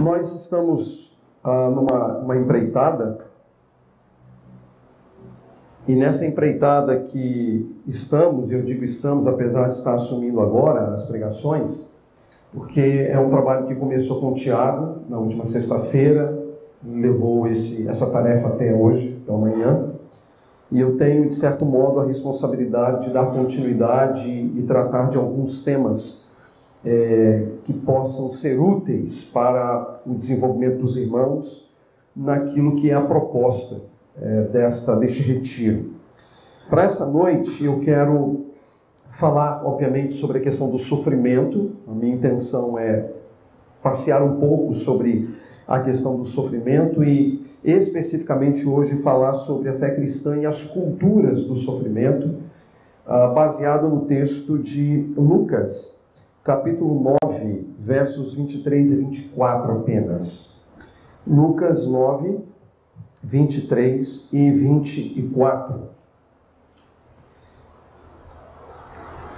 Nós estamos numa empreitada, e nessa empreitada que estamos, eu digo estamos, apesar de estar assumindo agora as pregações, porque é um trabalho que começou com o Tiago na última sexta-feira, levou essa tarefa até hoje, até amanhã, e eu tenho, de certo modo, a responsabilidade de dar continuidade e tratar de alguns temas que possam ser úteis para o desenvolvimento dos irmãos naquilo que é a proposta deste retiro. Para essa noite eu quero falar, obviamente, sobre a questão do sofrimento. A minha intenção é passear um pouco sobre a questão do sofrimento e especificamente hoje falar sobre a fé cristã e as culturas do sofrimento, baseado no texto de Lucas, capítulo 9, versos 23 e 24 apenas. Lucas 9, 23 e 24.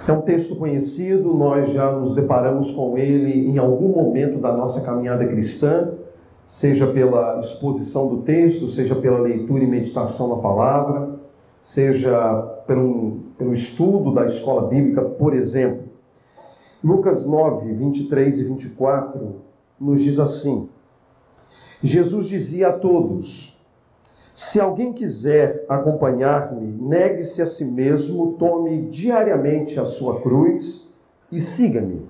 É um texto conhecido, nós já nos deparamos com ele em algum momento da nossa caminhada cristã, seja pela exposição do texto, seja pela leitura e meditação na palavra, seja pelo estudo da escola bíblica, por exemplo. Lucas 9, 23 e 24 nos diz assim: Jesus dizia a todos: se alguém quiser acompanhar-me, negue-se a si mesmo, tome diariamente a sua cruz e siga-me.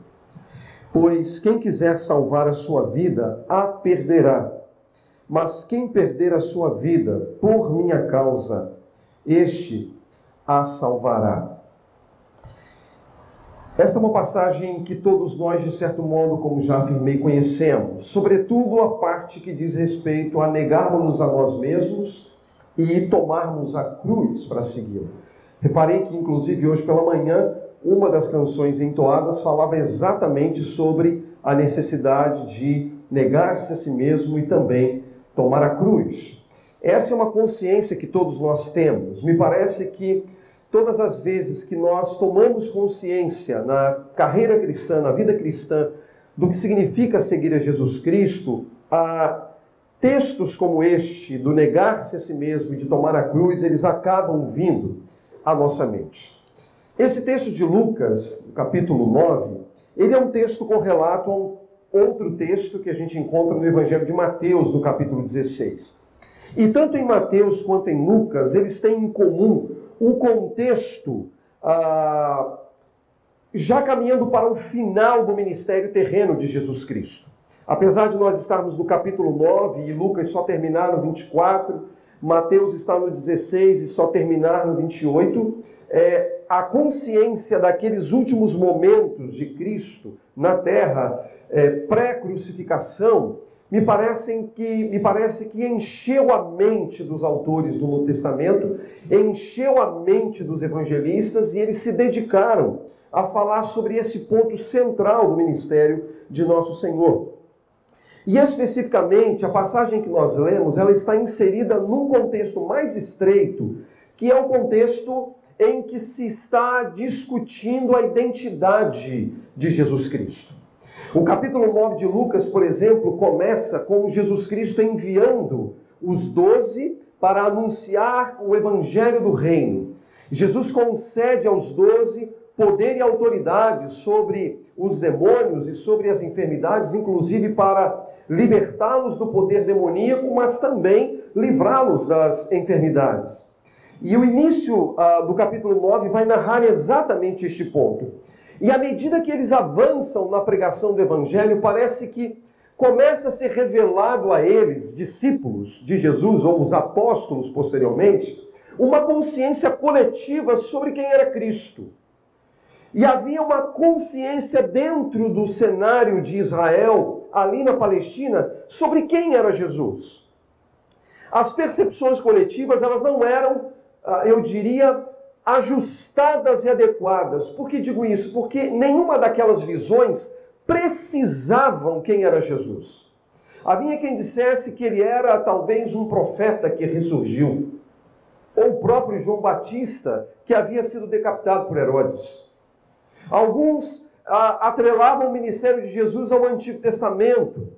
Pois quem quiser salvar a sua vida, a perderá. Mas quem perder a sua vida por minha causa, este a salvará. Esta é uma passagem que todos nós, de certo modo, como já afirmei, conhecemos. Sobretudo a parte que diz respeito a negarmos a nós mesmos e tomarmos a cruz para segui-lo. Reparei que, inclusive, hoje pela manhã, uma das canções entoadas falava exatamente sobre a necessidade de negar-se a si mesmo e também tomar a cruz. Essa é uma consciência que todos nós temos. Me parece que todas as vezes que nós tomamos consciência na carreira cristã, na vida cristã, do que significa seguir a Jesus Cristo, textos como este, do negar-se a si mesmo e de tomar a cruz, eles acabam vindo à nossa mente. Esse texto de Lucas, capítulo 9, ele é um texto correlato a um outro texto que a gente encontra no Evangelho de Mateus, no capítulo 16. E tanto em Mateus quanto em Lucas, eles têm em comum o contexto já caminhando para o final do ministério terreno de Jesus Cristo. Apesar de nós estarmos no capítulo 9 e Lucas só terminar no 24, Mateus está no 16 e só terminar no 28, a consciência daqueles últimos momentos de Cristo na terra, pré-crucificação, me parece que encheu a mente dos autores do Novo Testamento, encheu a mente dos evangelistas e eles se dedicaram a falar sobre esse ponto central do ministério de nosso Senhor. E especificamente, a passagem que nós lemos, ela está inserida num contexto mais estreito, que é o contexto em que se está discutindo a identidade de Jesus Cristo. O capítulo 9 de Lucas, por exemplo, começa com Jesus Cristo enviando os 12 para anunciar o evangelho do reino. Jesus concede aos 12 poder e autoridade sobre os demônios e sobre as enfermidades, inclusive para libertá-los do poder demoníaco, mas também livrá-los das enfermidades. E o início do capítulo 9 vai narrar exatamente este ponto. E à medida que eles avançam na pregação do Evangelho, parece que começa a ser revelado a eles, discípulos de Jesus, ou os apóstolos posteriormente, uma consciência coletiva sobre quem era Cristo. E havia uma consciência dentro do cenário de Israel, ali na Palestina, sobre quem era Jesus. As percepções coletivas, elas não eram, eu diria, ajustadas e adequadas. Por que digo isso? Porque nenhuma daquelas visões precisavam quem era Jesus. Havia quem dissesse que ele era talvez um profeta que ressurgiu, ou o próprio João Batista, que havia sido decapitado por Herodes. Alguns atrelavam o ministério de Jesus ao Antigo Testamento.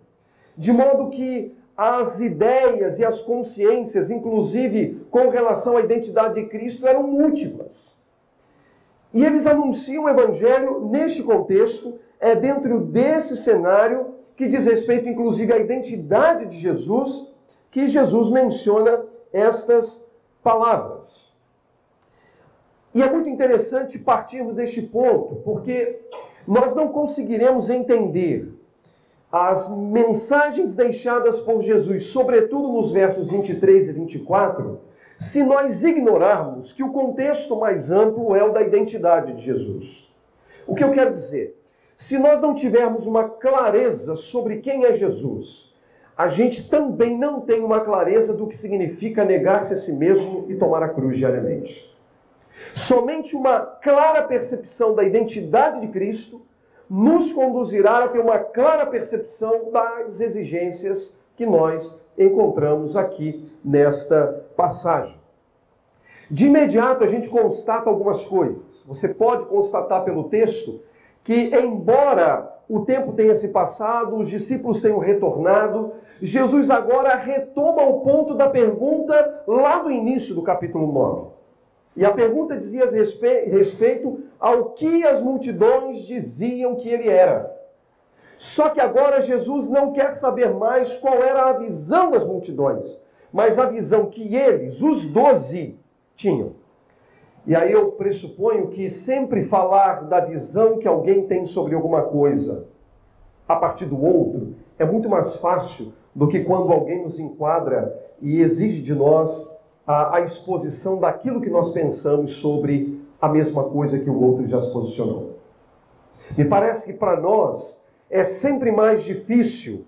de modo que as ideias e as consciências, inclusive com relação à identidade de Cristo, eram múltiplas. E eles anunciam o Evangelho neste contexto, dentro desse cenário que diz respeito, inclusive, à identidade de Jesus, que Jesus menciona estas palavras. E é muito interessante partirmos deste ponto, porque nós não conseguiremos entender as mensagens deixadas por Jesus, sobretudo nos versos 23 e 24, se nós ignorarmos que o contexto mais amplo é o da identidade de Jesus. O que eu quero dizer? Se nós não tivermos uma clareza sobre quem é Jesus, a gente também não tem uma clareza do que significa negar-se a si mesmo e tomar a cruz diariamente. Somente uma clara percepção da identidade de Cristo nos conduzirá a ter uma clara percepção das exigências que nós encontramos aqui nesta passagem. De imediato a gente constata algumas coisas. Você pode constatar pelo texto que, embora o tempo tenha se passado, os discípulos tenham retornado, Jesus agora retoma o ponto da pergunta lá do início do capítulo 9. E a pergunta dizia respeito ao que as multidões diziam que ele era. Só que agora Jesus não quer saber mais qual era a visão das multidões, mas a visão que eles, os 12, tinham. E aí eu pressuponho que sempre falar da visão que alguém tem sobre alguma coisa a partir do outro é muito mais fácil do que quando alguém nos enquadra e exige de nós a exposição daquilo que nós pensamos sobre a mesma coisa que o outro já se posicionou. Me parece que para nós é sempre mais difícil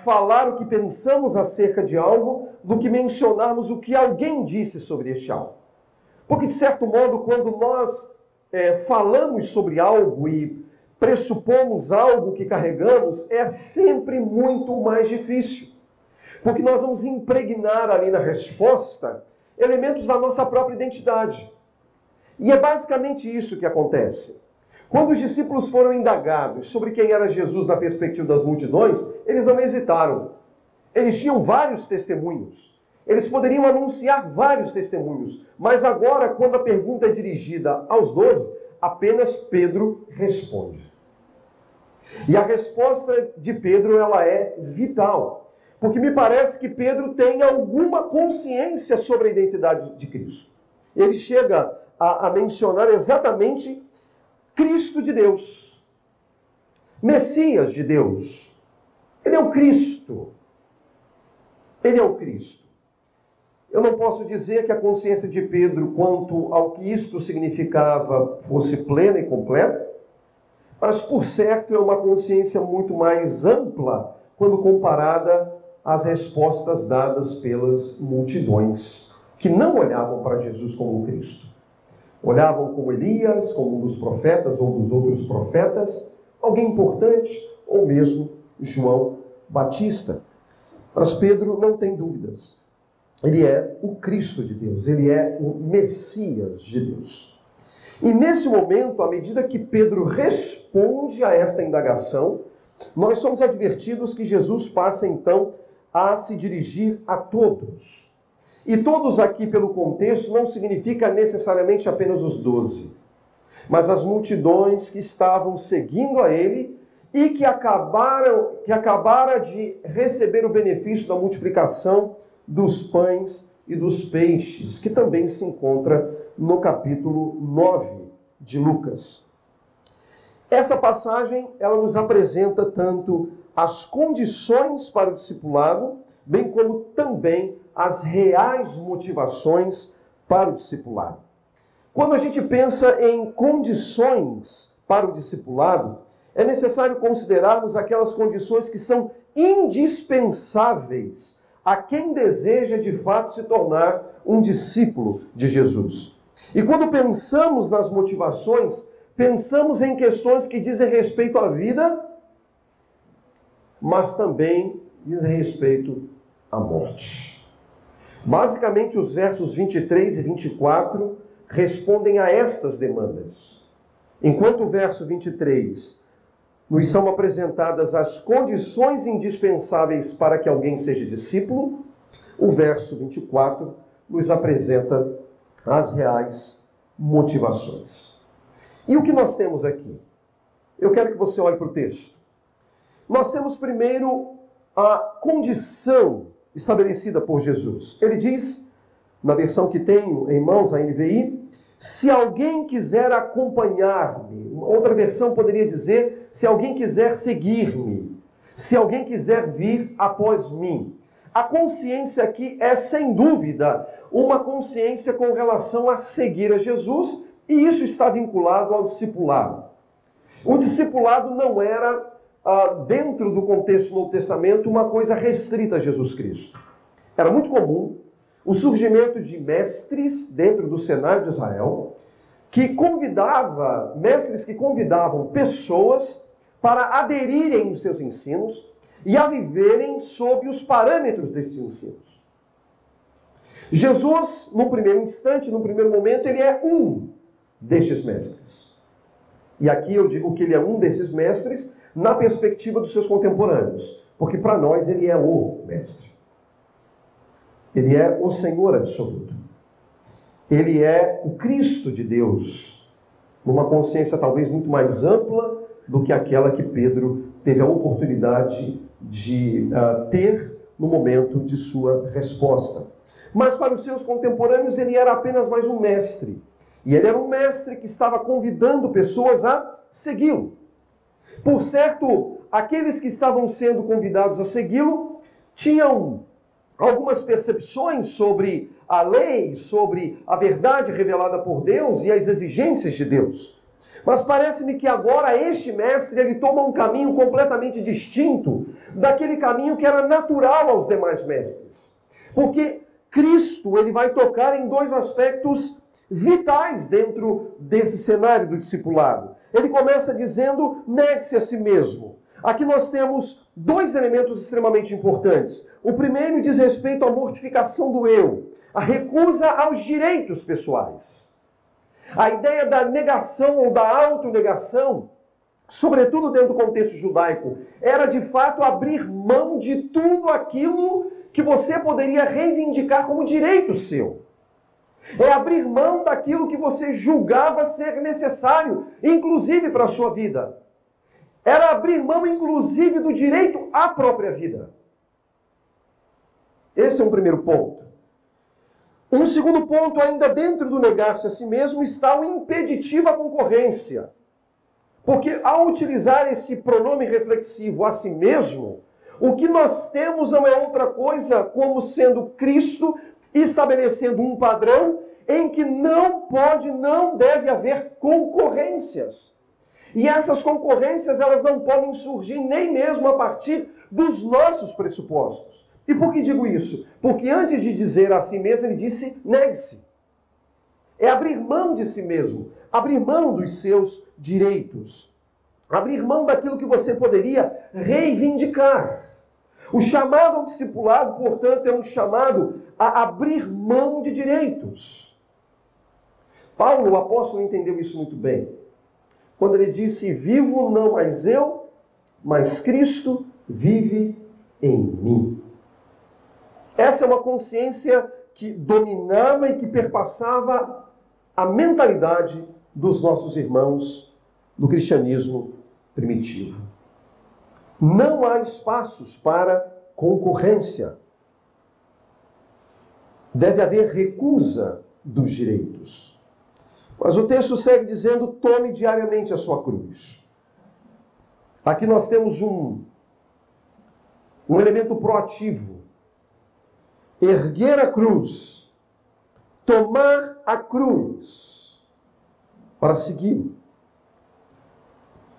falar o que pensamos acerca de algo do que mencionarmos o que alguém disse sobre este algo. Porque, de certo modo, quando nós falamos sobre algo e pressupomos algo que carregamos, é sempre muito mais difícil. Porque nós vamos impregnar ali na resposta elementos da nossa própria identidade. E é basicamente isso que acontece. Quando os discípulos foram indagados sobre quem era Jesus na perspectiva das multidões, eles não hesitaram. Eles tinham vários testemunhos. Eles poderiam anunciar vários testemunhos. Mas agora, quando a pergunta é dirigida aos 12, apenas Pedro responde. E a resposta de Pedro, ela é vital. Porque me parece que Pedro tem alguma consciência sobre a identidade de Cristo. Ele chega a mencionar exatamente Cristo de Deus. Messias de Deus. Ele é o Cristo. Ele é o Cristo. Eu não posso dizer que a consciência de Pedro quanto ao que isto significava fosse plena e completa, mas, por certo, é uma consciência muito mais ampla quando comparada às respostas dadas pelas multidões, que não olhavam para Jesus como um Cristo. Olhavam como Elias, como um dos profetas ou dos outros profetas, alguém importante, ou mesmo João Batista. Mas Pedro não tem dúvidas. Ele é o Cristo de Deus, ele é o Messias de Deus. E nesse momento, à medida que Pedro responde a esta indagação, nós somos advertidos que Jesus passa então a se dirigir a todos. E todos aqui, pelo contexto, não significa necessariamente apenas os 12, mas as multidões que estavam seguindo a ele e que acabaram de receber o benefício da multiplicação dos pães e dos peixes, que também se encontra no capítulo 9 de Lucas. Essa passagem, ela nos apresenta tanto as condições para o discipulado, bem como também as reais motivações para o discipulado. Quando a gente pensa em condições para o discipulado, é necessário considerarmos aquelas condições que são indispensáveis a quem deseja de fato se tornar um discípulo de Jesus. E quando pensamos nas motivações, pensamos em questões que dizem respeito à vida, mas também dizem respeito à morte. Basicamente, os versos 23 e 24 respondem a estas demandas. Enquanto o verso 23 nos são apresentadas as condições indispensáveis para que alguém seja discípulo, o verso 24 nos apresenta as reais motivações. E o que nós temos aqui? Eu quero que você olhe para o texto. Nós temos primeiro a condição estabelecida por Jesus. Ele diz, na versão que tenho em mãos, a NVI, se alguém quiser acompanhar-me. Outra versão poderia dizer, se alguém quiser seguir-me. Se alguém quiser vir após mim. A consciência aqui é, sem dúvida, uma consciência com relação a seguir a Jesus, e isso está vinculado ao discipulado. O discipulado não era, dentro do contexto do Novo Testamento, uma coisa restrita a Jesus Cristo. Era muito comum o surgimento de mestres dentro do cenário de Israel, mestres que convidavam pessoas para aderirem aos seus ensinos e a viverem sob os parâmetros desses ensinos. Jesus, num primeiro instante, num primeiro momento, ele é um destes mestres. E aqui eu digo que ele é um desses mestres na perspectiva dos seus contemporâneos, porque para nós ele é o mestre. Ele é o Senhor absoluto. Ele é o Cristo de Deus, numa consciência talvez muito mais ampla do que aquela que Pedro teve a oportunidade de ter no momento de sua resposta. Mas para os seus contemporâneos ele era apenas mais um mestre. E ele era um mestre que estava convidando pessoas a segui-lo. Por certo, aqueles que estavam sendo convidados a segui-lo tinham algumas percepções sobre a lei, sobre a verdade revelada por Deus e as exigências de Deus. Mas parece-me que agora este mestre ele toma um caminho completamente distinto daquele caminho que era natural aos demais mestres. Porque Cristo ele vai tocar em dois aspectos vitais dentro desse cenário do discipulado. Ele começa dizendo, negue-se a si mesmo. Aqui nós temos dois elementos extremamente importantes. O primeiro diz respeito à mortificação do eu, a recusa aos direitos pessoais. A ideia da negação ou da autonegação, sobretudo dentro do contexto judaico, era de fato abrir mão de tudo aquilo que você poderia reivindicar como direito seu. É abrir mão daquilo que você julgava ser necessário, inclusive para a sua vida. Era abrir mão, inclusive, do direito à própria vida. Esse é um primeiro ponto. Um segundo ponto, ainda dentro do negar-se a si mesmo, está o impeditivo à concorrência. Porque ao utilizar esse pronome reflexivo a si mesmo, o que nós temos não é outra coisa como sendo Cristo estabelecendo um padrão em que não deve haver concorrências. E essas concorrências, elas não podem surgir nem mesmo a partir dos nossos pressupostos. E por que digo isso? Porque antes de dizer a si mesmo, ele disse, negue-se. É abrir mão de si mesmo, abrir mão dos seus direitos, abrir mão daquilo que você poderia reivindicar. O chamado ao discipulado, portanto, é um chamado a abrir mão de direitos. Paulo, o apóstolo, entendeu isso muito bem. Quando ele disse, vivo não mais eu, mas Cristo vive em mim. Essa é uma consciência que dominava e que perpassava a mentalidade dos nossos irmãos do cristianismo primitivo. Não há espaços para concorrência. Deve haver recusa dos direitos. Mas o texto segue dizendo, tome diariamente a sua cruz. Aqui nós temos um elemento proativo. Erguer a cruz. Tomar a cruz. Para segui-lo.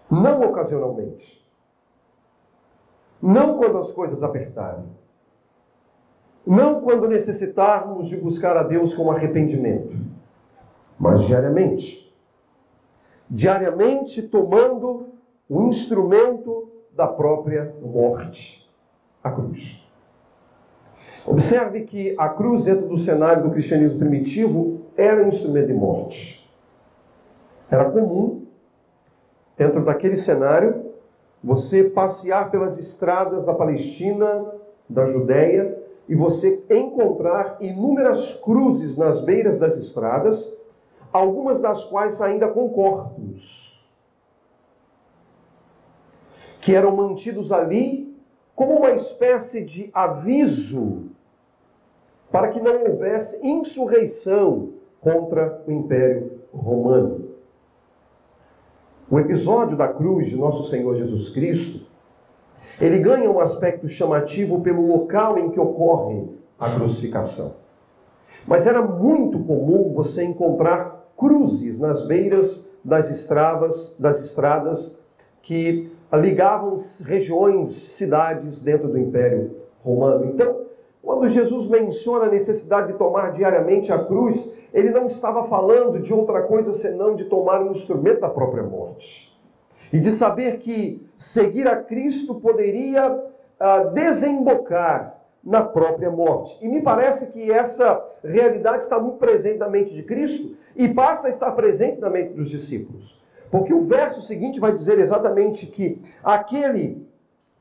Não ocasionalmente. Não quando as coisas apertarem. Não quando necessitarmos de buscar a Deus com arrependimento. Mas diariamente. Diariamente tomando o instrumento da própria morte. A cruz. Observe que a cruz, dentro do cenário do cristianismo primitivo, era um instrumento de morte. Era comum, dentro daquele cenário, você passear pelas estradas da Palestina, da Judéia, e você encontrar inúmeras cruzes nas beiras das estradas, algumas das quais ainda com corpos, que eram mantidos ali como uma espécie de aviso para que não houvesse insurreição contra o Império Romano. O episódio da cruz de Nosso Senhor Jesus Cristo, ele ganha um aspecto chamativo pelo local em que ocorre a crucificação. Mas era muito comum você encontrar cruzes nas beiras das estradas que ligavam regiões, cidades dentro do Império Romano. Então, quando Jesus menciona a necessidade de tomar diariamente a cruz, ele não estava falando de outra coisa senão de tomar um instrumento da própria morte. E de saber que seguir a Cristo poderia desembocar na própria morte. E me parece que essa realidade está muito presente na mente de Cristo e passa a estar presente na mente dos discípulos. Porque o verso seguinte vai dizer exatamente que aquele,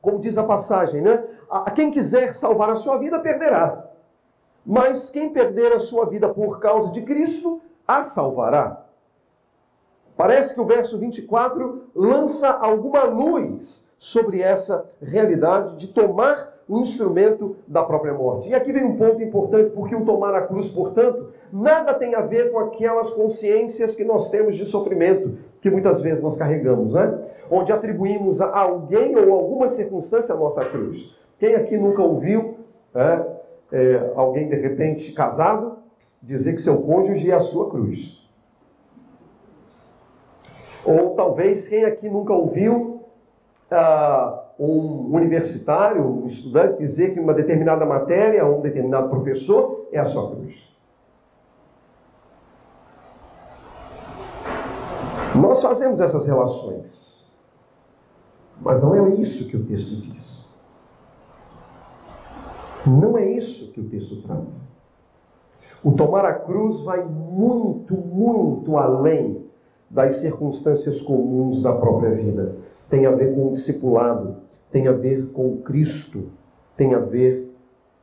como diz a passagem, né? A quem quiser salvar a sua vida, perderá. Mas quem perder a sua vida por causa de Cristo, a salvará. Parece que o verso 24 lança alguma luz sobre essa realidade de tomar o instrumento da própria morte. E aqui vem um ponto importante, porque o tomar a cruz, portanto, nada tem a ver com aquelas consciências que nós temos de sofrimento, que muitas vezes nós carregamos, né? Onde atribuímos a alguém ou alguma circunstância a nossa cruz. Quem aqui nunca ouviu alguém, de repente, casado, dizer que seu cônjuge é a sua cruz? Ou talvez quem aqui nunca ouviu um universitário, um estudante dizer que uma determinada matéria ou um determinado professor é a sua cruz? Nós fazemos essas relações, mas não é isso que o texto diz. Não é isso que o texto trata. O tomar a cruz vai muito, muito além das circunstâncias comuns da própria vida. Tem a ver com o discipulado, tem a ver com Cristo, tem a ver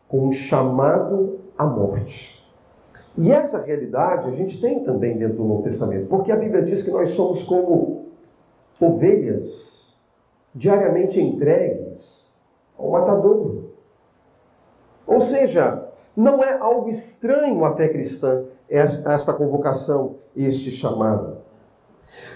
com o chamado à morte. E essa realidade a gente tem também dentro do Novo Testamento, porque a Bíblia diz que nós somos como ovelhas diariamente entregues ao matadouro. Ou seja, não é algo estranho à fé cristã esta convocação, este chamado.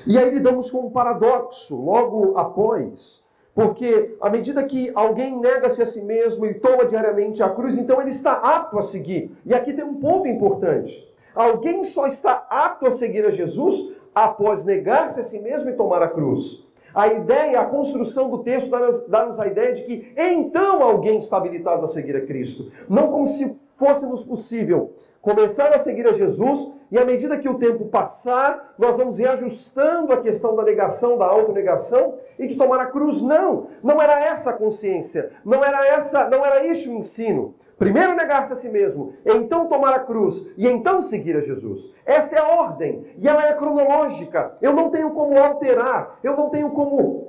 E aí lidamos com um paradoxo logo após, porque à medida que alguém nega-se a si mesmo e toma diariamente a cruz, então ele está apto a seguir. E aqui tem um ponto importante. Alguém só está apto a seguir a Jesus após negar-se a si mesmo e tomar a cruz. A ideia, a construção do texto dá-nos a ideia de que então alguém está habilitado a seguir a Cristo. Não como se fosse-nos possível começar a seguir a Jesus e à medida que o tempo passar, nós vamos reajustando a questão da negação, da autonegação e de tomar a cruz. Não, não era essa a consciência, não era este o ensino. Primeiro negar-se a si mesmo, então tomar a cruz e então seguir a Jesus. Essa é a ordem e ela é cronológica. Eu não tenho como alterar, eu não tenho como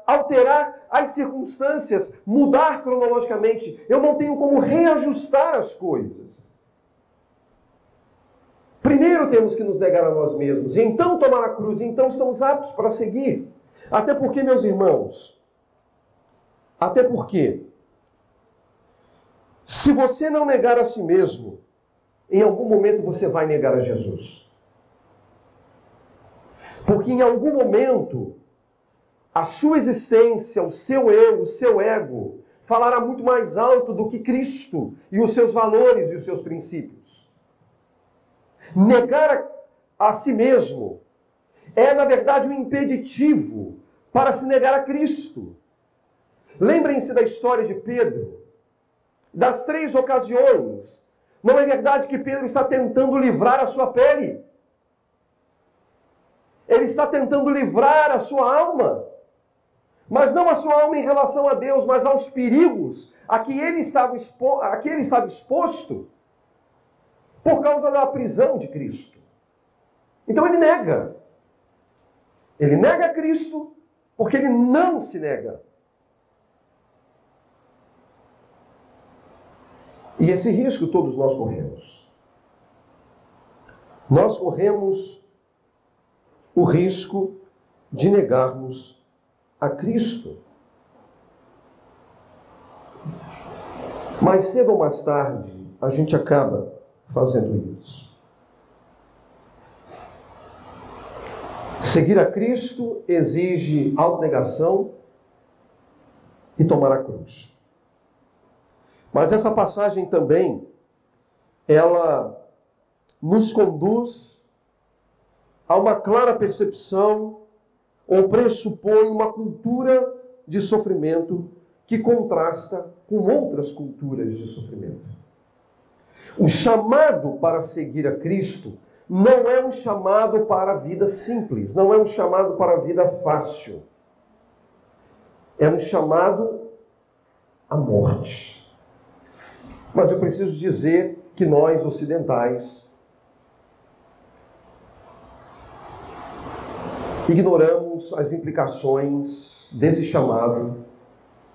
alterar as circunstâncias, mudar cronologicamente. Eu não tenho como reajustar as coisas. Primeiro temos que nos negar a nós mesmos, e então tomar a cruz, e então estamos aptos para seguir. Até porque, meus irmãos, se você não negar a si mesmo, em algum momento você vai negar a Jesus. Porque em algum momento a sua existência, o seu eu, o seu ego, falará muito mais alto do que Cristo e os seus valores e os seus princípios. Negar a si mesmo é, na verdade, um impeditivo para se negar a Cristo. Lembrem-se da história de Pedro, das 3 ocasiões. Não é verdade que Pedro está tentando livrar a sua pele? Ele está tentando livrar a sua alma. Mas não a sua alma em relação a Deus, mas aos perigos a que ele estava exposto por causa da prisão de Cristo. Então ele nega. Ele nega Cristo Porque ele não se nega. E esse risco todos nós corremos. Nós corremos o risco de negarmos a Cristo. Mais cedo ou mais tarde, a gente acaba fazendo isso. Seguir a Cristo exige autonegação e tomar a cruz. Mas essa passagem também, ela nos conduz a uma clara percepção ou pressupõe uma cultura de sofrimento que contrasta com outras culturas de sofrimento. O chamado para seguir a Cristo não é um chamado para a vida simples, não é um chamado para a vida fácil. É um chamado à morte. Mas eu preciso dizer que nós, ocidentais, ignoramos as implicações desse chamado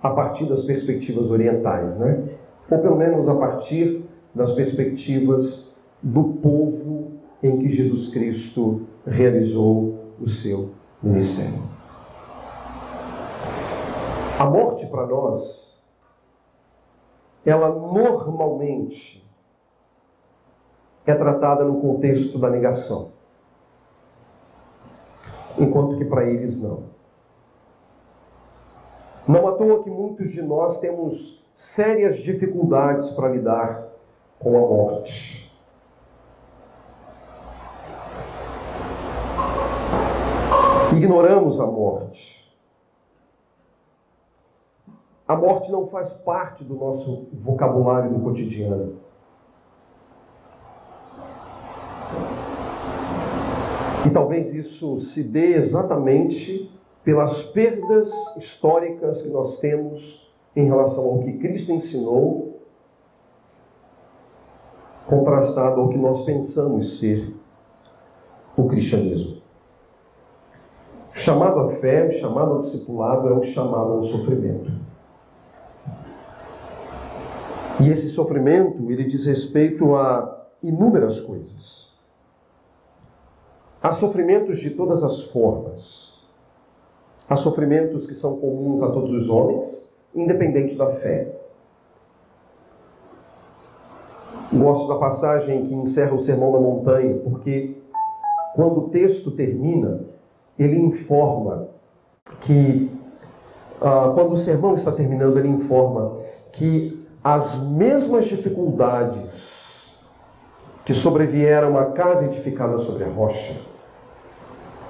a partir das perspectivas orientais, né? Ou pelo menos a partir das perspectivas do povo em que Jesus Cristo realizou o seu ministério. A morte para nós, ela normalmente é tratada no contexto da negação, enquanto que para eles não. Não à toa que muitos de nós temos sérias dificuldades para lidar com a morte. Ignoramos a morte. A morte não faz parte do nosso vocabulário do cotidiano. E talvez isso se dê exatamente pelas perdas históricas que nós temos em relação ao que Cristo ensinou, contrastado ao que nós pensamos ser o cristianismo. O chamado à fé, o chamado ao discipulado é um chamado ao sofrimento. E esse sofrimento, ele diz respeito a inúmeras coisas. Há sofrimentos de todas as formas. Há sofrimentos que são comuns a todos os homens, independente da fé. Gosto da passagem que encerra o Sermão da Montanha, porque quando o texto termina, ele informa que, quando o sermão está terminando, ele informa que as mesmas dificuldades que sobrevieram à casa edificada sobre a rocha,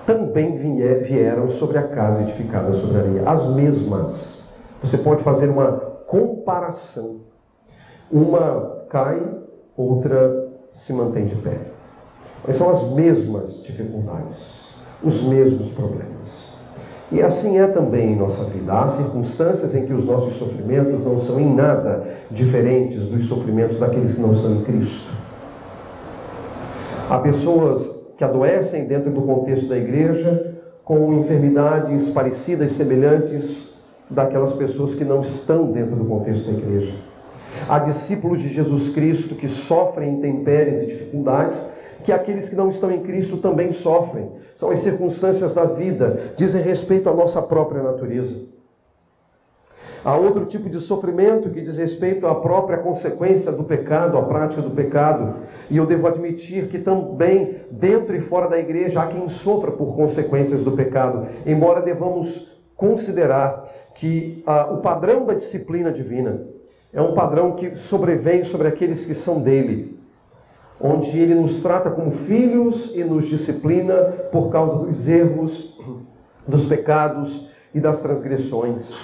também vieram sobre a casa edificada sobre a areia. As mesmas. Você pode fazer uma comparação. Uma cai, outra se mantém de pé. Mas são as mesmas dificuldades, os mesmos problemas. E assim é também em nossa vida. Há circunstâncias em que os nossos sofrimentos não são em nada diferentes dos sofrimentos daqueles que não estão em Cristo. Há pessoas que adoecem dentro do contexto da igreja com enfermidades parecidas, semelhantes daquelas pessoas que não estão dentro do contexto da igreja. Há discípulos de Jesus Cristo que sofrem intempéries e dificuldades que aqueles que não estão em Cristo também sofrem. São as circunstâncias da vida, dizem respeito à nossa própria natureza. Há outro tipo de sofrimento que diz respeito à própria consequência do pecado, à prática do pecado. E eu devo admitir que também, dentro e fora da igreja, há quem sofra por consequências do pecado. Embora devamos considerar que o padrão da disciplina divina é um padrão que sobrevém sobre aqueles que são dele, onde ele nos trata como filhos e nos disciplina por causa dos erros, dos pecados e das transgressões.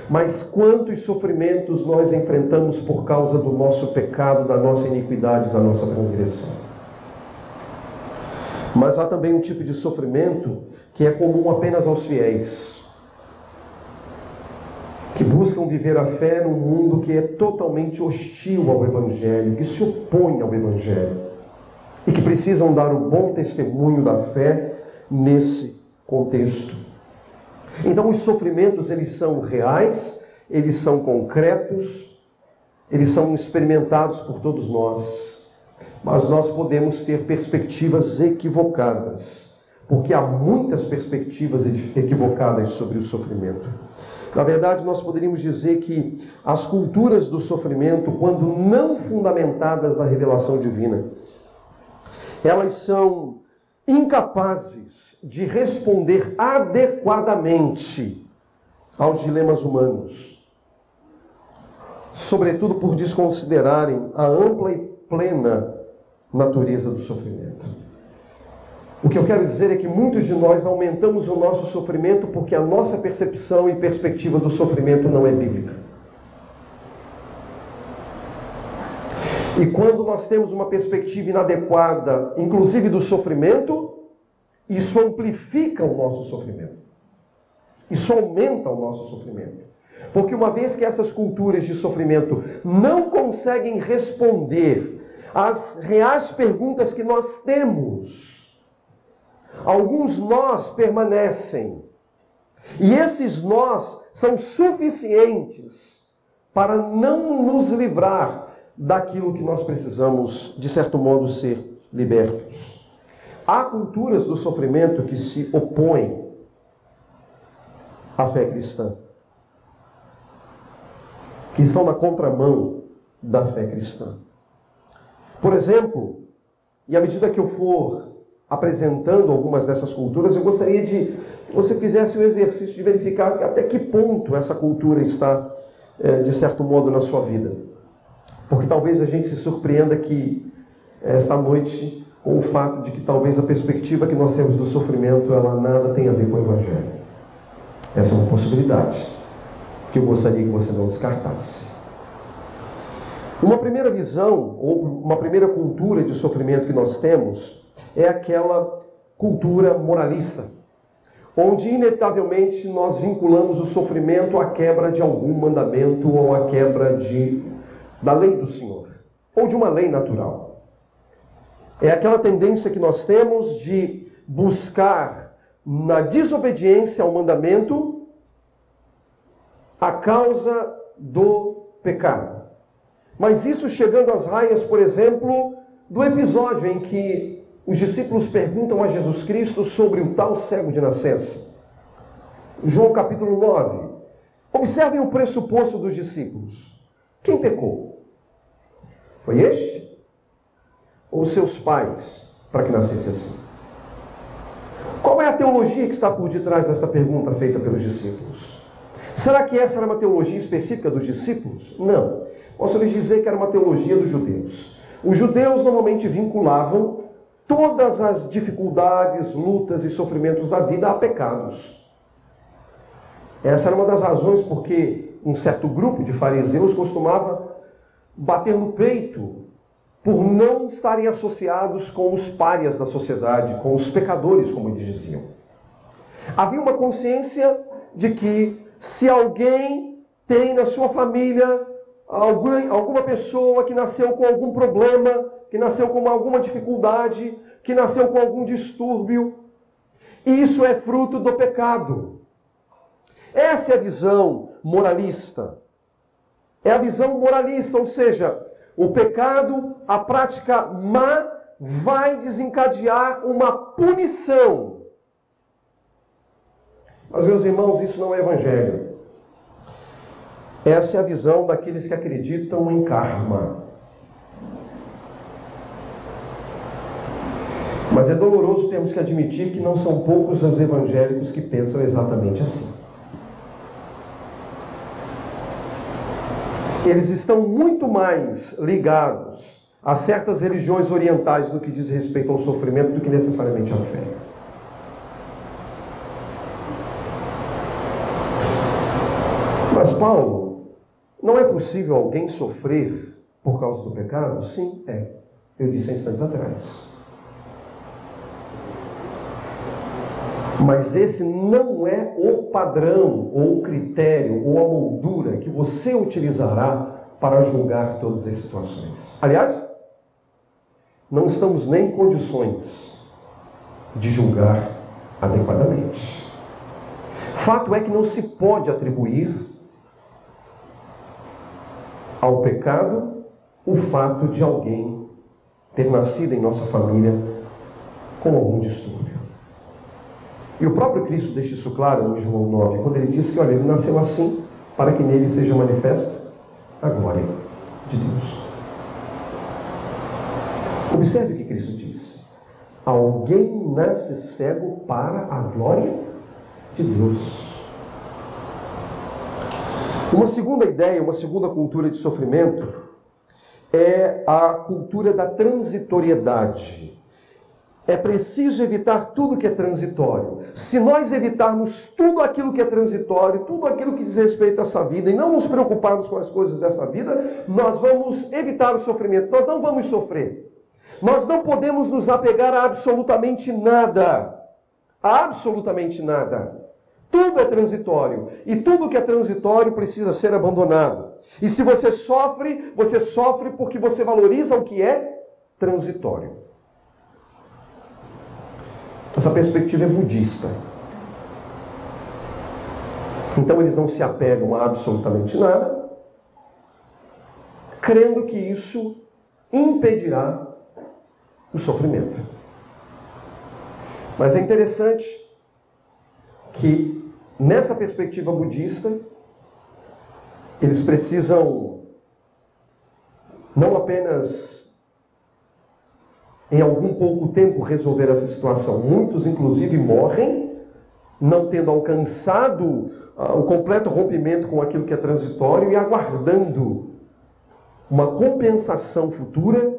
Mas quantos sofrimentos nós enfrentamos por causa do nosso pecado, da nossa iniquidade, da nossa transgressão. Mas há também um tipo de sofrimento que é comum apenas aos fiéis, que buscam viver a fé num mundo que é totalmente hostil ao Evangelho, que se opõe ao Evangelho, e que precisam dar o bom testemunho da fé nesse contexto. Então os sofrimentos, eles são reais, eles são concretos, eles são experimentados por todos nós. Mas nós podemos ter perspectivas equivocadas, porque há muitas perspectivas equivocadas sobre o sofrimento. Na verdade, nós poderíamos dizer que as culturas do sofrimento, quando não fundamentadas na revelação divina, elas são incapazes de responder adequadamente aos dilemas humanos, sobretudo por desconsiderarem a ampla e plena natureza do sofrimento. O que eu quero dizer é que muitos de nós aumentamos o nosso sofrimento porque a nossa percepção e perspectiva do sofrimento não é bíblica. E quando nós temos uma perspectiva inadequada, inclusive do sofrimento, isso amplifica o nosso sofrimento. Isso aumenta o nosso sofrimento. Porque uma vez que essas culturas de sofrimento não conseguem responder às reais perguntas que nós temos, alguns nós permanecem. E esses nós são suficientes para não nos livrar daquilo que nós precisamos, de certo modo, ser libertos. Há culturas do sofrimento que se opõem à fé cristã, que estão na contramão da fé cristã. Por exemplo, e à medida que eu for apresentando algumas dessas culturas, eu gostaria de que você fizesse o exercício de verificar até que ponto essa cultura está, de certo modo, na sua vida. Porque talvez a gente se surpreenda que esta noite com o fato de que talvez a perspectiva que nós temos do sofrimento, ela nada tem a ver com o Evangelho. Essa é uma possibilidade que eu gostaria que você não descartasse. Uma primeira visão, ou uma primeira cultura de sofrimento que nós temos, é aquela cultura moralista, onde inevitavelmente nós vinculamos o sofrimento à quebra de algum mandamento ou à quebra da lei do Senhor, ou de uma lei natural. É aquela tendência que nós temos de buscar na desobediência ao mandamento a causa do pecado. Mas isso chegando às raias, por exemplo, do episódio em que os discípulos perguntam a Jesus Cristo sobre o tal cego de nascença. João capítulo 9. Observem o pressuposto dos discípulos. Quem pecou? Foi este? Ou seus pais, para que nascesse assim? Qual é a teologia que está por detrás desta pergunta feita pelos discípulos? Será que essa era uma teologia específica dos discípulos? Não. Posso lhes dizer que era uma teologia dos judeus. Os judeus normalmente vinculavam todas as dificuldades, lutas e sofrimentos da vida a pecados. Essa era uma das razões porque um certo grupo de fariseus costumava bater no peito por não estarem associados com os párias da sociedade, com os pecadores, como eles diziam. Havia uma consciência de que se alguém tem na sua família alguma pessoa que nasceu com algum problema, que nasceu com alguma dificuldade, que nasceu com algum distúrbio, isso é fruto do pecado. Essa é a visão moralista. É a visão moralista, ou seja, o pecado, a prática má, vai desencadear uma punição. Mas, meus irmãos, isso não é evangelho. Essa é a visão daqueles que acreditam em karma. Mas é doloroso termos que admitir que não são poucos os evangélicos que pensam exatamente assim. Eles estão muito mais ligados a certas religiões orientais no que diz respeito ao sofrimento do que necessariamente à fé. Mas Paulo, não é possível alguém sofrer por causa do pecado? Sim, é. Eu disse há instantes atrás. Mas esse não é o padrão, ou o critério, ou a moldura que você utilizará para julgar todas as situações. Aliás, não estamos nem em condições de julgar adequadamente. Fato é que não se pode atribuir ao pecado o fato de alguém ter nascido em nossa família com algum distúrbio. E o próprio Cristo deixa isso claro em João 9, quando ele diz que, olha, ele nasceu assim para que nele seja manifesta a glória de Deus. Observe o que Cristo diz. Alguém nasce cego para a glória de Deus. Uma segunda ideia, uma segunda cultura de sofrimento é a cultura da transitoriedade. É preciso evitar tudo que é transitório. Se nós evitarmos tudo aquilo que é transitório, tudo aquilo que diz respeito a essa vida, e não nos preocuparmos com as coisas dessa vida, nós vamos evitar o sofrimento. Nós não vamos sofrer. Nós não podemos nos apegar a absolutamente nada. A absolutamente nada. Tudo é transitório. E tudo que é transitório precisa ser abandonado. E se você sofre porque você valoriza o que é transitório. Essa perspectiva é budista. Então eles não se apegam a absolutamente nada, crendo que isso impedirá o sofrimento. Mas é interessante que nessa perspectiva budista eles precisam não apenas em algum pouco tempo resolver essa situação. Muitos, inclusive, morrem não tendo alcançado o completo rompimento com aquilo que é transitório e aguardando uma compensação futura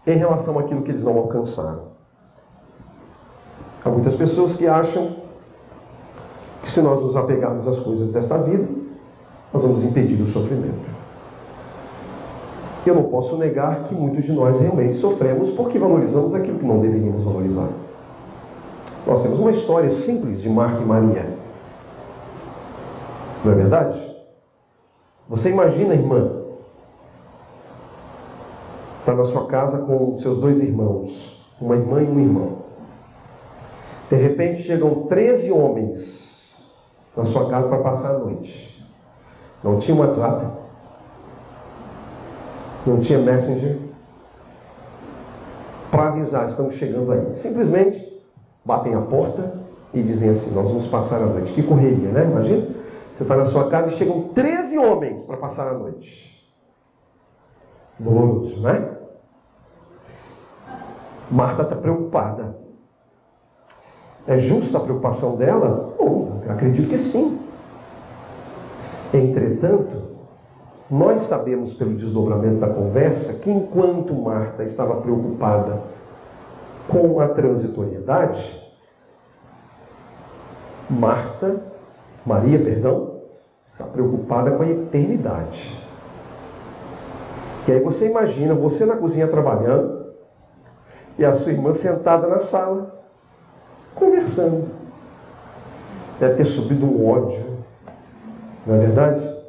em relação àquilo que eles não alcançaram. Há muitas pessoas que acham que se nós nos apegarmos às coisas desta vida, nós vamos impedir o sofrimento. Eu não posso negar que muitos de nós realmente sofremos porque valorizamos aquilo que não deveríamos valorizar. Nós temos uma história simples de Marta e Maria. Não é verdade? Você imagina, irmã, está na sua casa com seus dois irmãos, uma irmã e um irmão. De repente chegam 13 homens na sua casa para passar a noite. Não tinha WhatsApp, não tinha Messenger para avisar, estamos chegando aí. Simplesmente batem a porta e dizem assim, nós vamos passar a noite. Que correria, né? Imagina, você está na sua casa e chegam 13 homens para passar a noite. Doloroso, né? Marta está preocupada. É justa a preocupação dela? Bom, eu acredito que sim. Entretanto, nós sabemos pelo desdobramento da conversa que enquanto Marta estava preocupada com a transitoriedade, Maria, está preocupada com a eternidade. E aí você imagina, você na cozinha trabalhando e a sua irmã sentada na sala, conversando. Deve ter subido um ódio, não é verdade?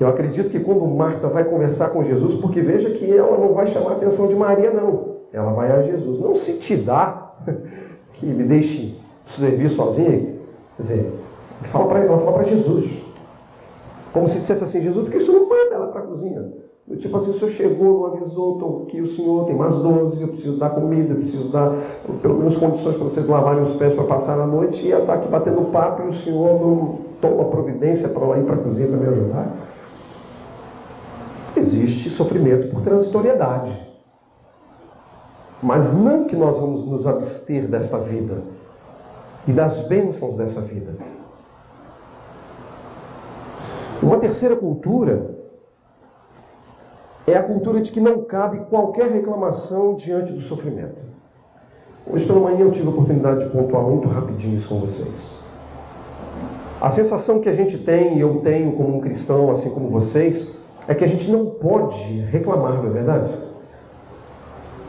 Eu acredito que quando Marta vai conversar com Jesus, porque veja que ela não vai chamar a atenção de Maria, não. Ela vai a Jesus. Não se te dá que me deixe servir sozinha. Quer dizer, ela fala para Jesus. Como se dissesse assim, Jesus, por que o senhor não manda ela para a cozinha? Tipo assim, o senhor chegou, não avisou que o senhor tem mais 12, eu preciso dar comida, eu preciso dar pelo menos condições para vocês lavarem os pés para passar a noite, e ela está aqui batendo papo e o senhor não toma providência para ela ir para a cozinha para me ajudar. Existe sofrimento por transitoriedade. Mas não que nós vamos nos abster desta vida e das bênçãos dessa vida. Uma terceira cultura é a cultura de que não cabe qualquer reclamação diante do sofrimento. Hoje pela manhã eu tive a oportunidade de pontuar muito rapidinho isso com vocês. A sensação que a gente tem, e eu tenho como um cristão, assim como vocês, é que a gente não pode reclamar, não é verdade?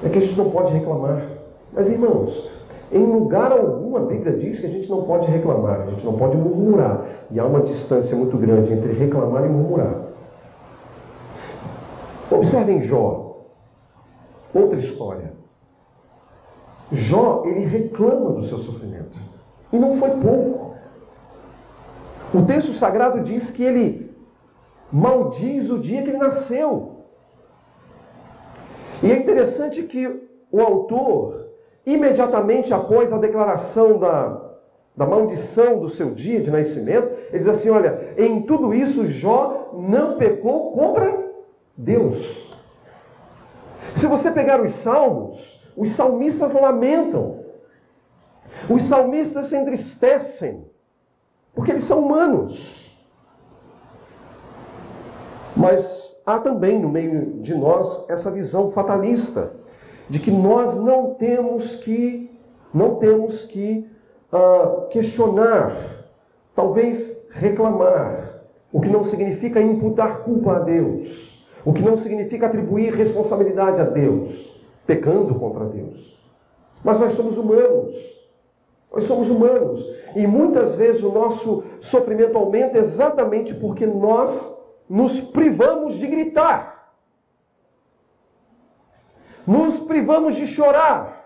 É que a gente não pode reclamar. Mas, irmãos, em lugar algum a Bíblia diz que a gente não pode reclamar, a gente não pode murmurar. E há uma distância muito grande entre reclamar e murmurar. Observem Jó. Outra história. Jó, ele reclama do seu sofrimento. E não foi pouco. O texto sagrado diz que ele maldiz o dia que ele nasceu. E é interessante que o autor, imediatamente após a declaração da maldição do seu dia de nascimento, ele diz assim, olha, em tudo isso Jó não pecou contra Deus. Se você pegar os salmos, os salmistas lamentam. Os salmistas se entristecem, porque eles são humanos. Mas há também no meio de nós essa visão fatalista, de que nós não temos que questionar, talvez reclamar, o que não significa imputar culpa a Deus, o que não significa atribuir responsabilidade a Deus, pecando contra Deus. Mas nós somos humanos. Nós somos humanos. E muitas vezes o nosso sofrimento aumenta exatamente porque nós nos privamos de gritar. Nos privamos de chorar.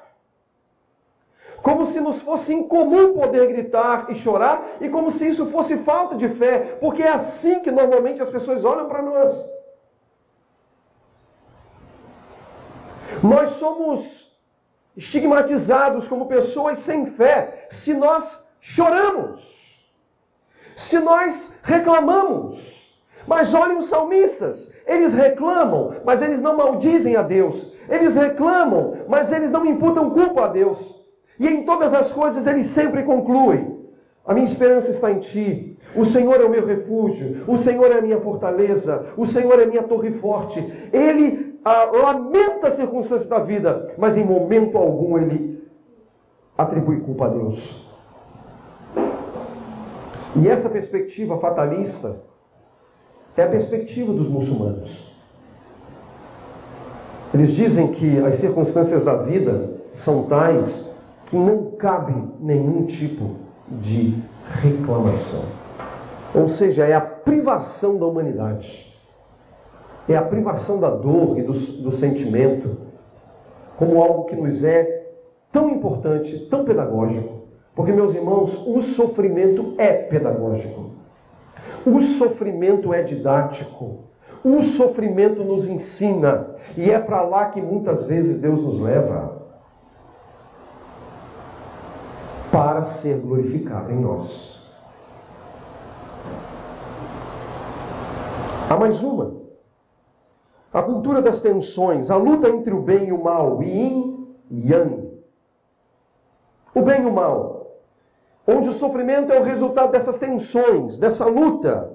Como se nos fosse incomum poder gritar e chorar, e como se isso fosse falta de fé, porque é assim que normalmente as pessoas olham para nós. Nós somos estigmatizados como pessoas sem fé se nós choramos, se nós reclamamos. Mas olhem os salmistas, eles reclamam, mas eles não maldizem a Deus. Eles reclamam, mas eles não imputam culpa a Deus. E em todas as coisas eles sempre concluem: a minha esperança está em Ti, o Senhor é o meu refúgio, o Senhor é a minha fortaleza, o Senhor é a minha torre forte. Ele lamenta as circunstâncias da vida, mas em momento algum ele atribui culpa a Deus. E essa perspectiva fatalista é a perspectiva dos muçulmanos. Eles dizem que as circunstâncias da vida são tais que não cabe nenhum tipo de reclamação. Ou seja, é a privação da humanidade. É a privação da dor e do sentimento como algo que nos é tão importante, tão pedagógico. Porque, meus irmãos, o sofrimento é pedagógico. O sofrimento é didático. O sofrimento nos ensina. E é para lá que muitas vezes Deus nos leva para ser glorificado em nós. Há mais uma. A cultura das tensões, a luta entre o bem e o mal, yin e yang. O bem e o mal, onde o sofrimento é o resultado dessas tensões, dessa luta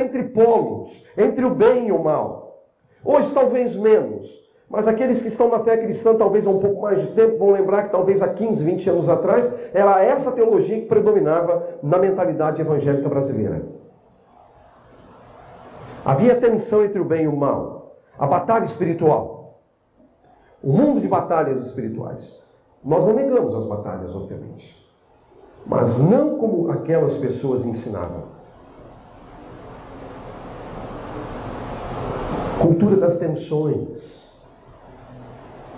entre polos, entre o bem e o mal. Hoje talvez menos, mas aqueles que estão na fé cristã talvez há um pouco mais de tempo vão lembrar que talvez há 15, 20 anos atrás era essa teologia que predominava na mentalidade evangélica brasileira. Havia tensão entre o bem e o mal. A batalha espiritual. O mundo de batalhas espirituais. Nós não negamos as batalhas, obviamente. Mas não como aquelas pessoas ensinavam. Cultura das tensões.